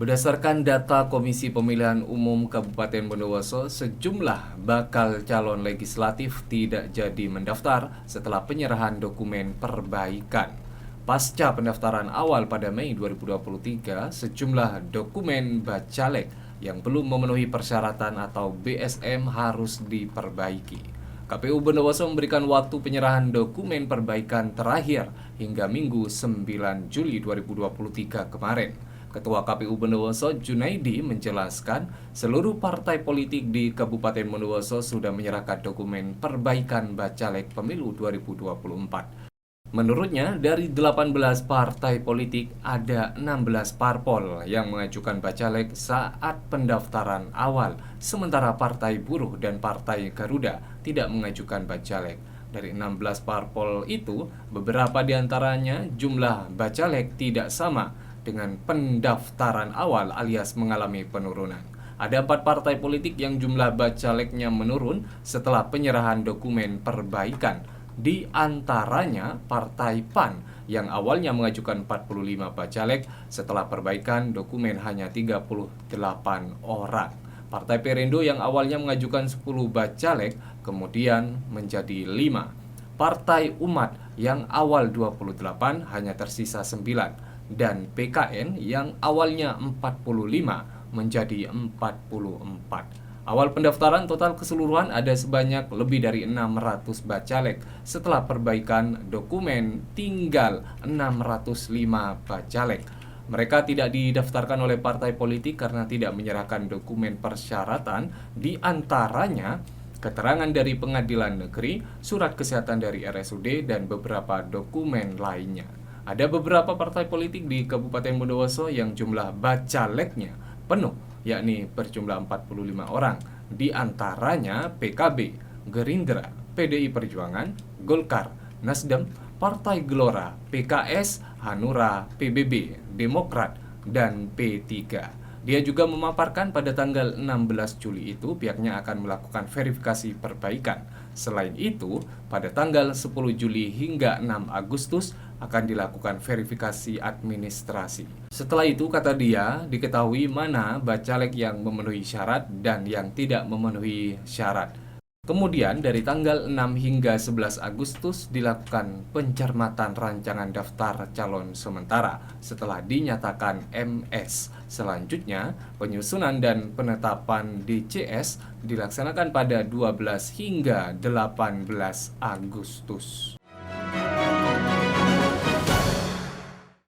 Berdasarkan data Komisi Pemilihan Umum Kabupaten Bondowoso, sejumlah bakal calon legislatif tidak jadi mendaftar setelah penyerahan dokumen perbaikan. Pasca pendaftaran awal pada Mei 2023, sejumlah dokumen bacalek yang belum memenuhi persyaratan atau BSM harus diperbaiki. KPU Bondowoso memberikan waktu penyerahan dokumen perbaikan terakhir hingga Minggu 9 Juli 2023 kemarin. Ketua KPU Bondowoso Junaidi menjelaskan seluruh partai politik di Kabupaten Bondowoso sudah menyerahkan dokumen perbaikan bacalek pemilu 2024. Menurutnya, dari 18 partai politik ada 16 parpol yang mengajukan bacalek saat pendaftaran awal, sementara Partai Buruh dan Partai Garuda tidak mengajukan bacalek. Dari 16 parpol itu, beberapa diantaranya jumlah bacalek tidak sama dengan pendaftaran awal alias mengalami penurunan. Ada 4 partai politik yang jumlah bacaleknya menurun setelah penyerahan dokumen perbaikan. Di antaranya Partai PAN yang awalnya mengajukan 45 bacalek, setelah perbaikan dokumen hanya 38 orang. Partai Perindo yang awalnya mengajukan 10 bacalek kemudian menjadi 5. Partai Umat yang awal 28 hanya tersisa 9. Dan PKN yang awalnya 45 menjadi 44. Awal pendaftaran total keseluruhan ada sebanyak lebih dari 600 bacalek. Setelah perbaikan dokumen tinggal 605 bacalek. Mereka tidak didaftarkan oleh partai politik karena tidak menyerahkan dokumen persyaratan, di antaranya keterangan dari pengadilan negeri, surat kesehatan dari RSUD, dan beberapa dokumen lainnya. Ada beberapa partai politik di Kabupaten Bondowoso yang jumlah bacaleknya penuh, yakni berjumlah 45 orang. Di antaranya PKB, Gerindra, PDI Perjuangan, Golkar, Nasdem, Partai Gelora, PKS, Hanura, PBB, Demokrat, dan P3. Dia juga memaparkan pada tanggal 16 Juli itu pihaknya akan melakukan verifikasi perbaikan. Selain itu, pada tanggal 10 Juli hingga 6 Agustus akan dilakukan verifikasi administrasi. Setelah itu, kata dia, diketahui mana bacalek yang memenuhi syarat dan yang tidak memenuhi syarat. Kemudian dari tanggal 6 hingga 11 Agustus dilakukan pencermatan rancangan daftar calon sementara setelah dinyatakan MS. Selanjutnya, penyusunan dan penetapan DCS dilaksanakan pada 12 hingga 18 Agustus.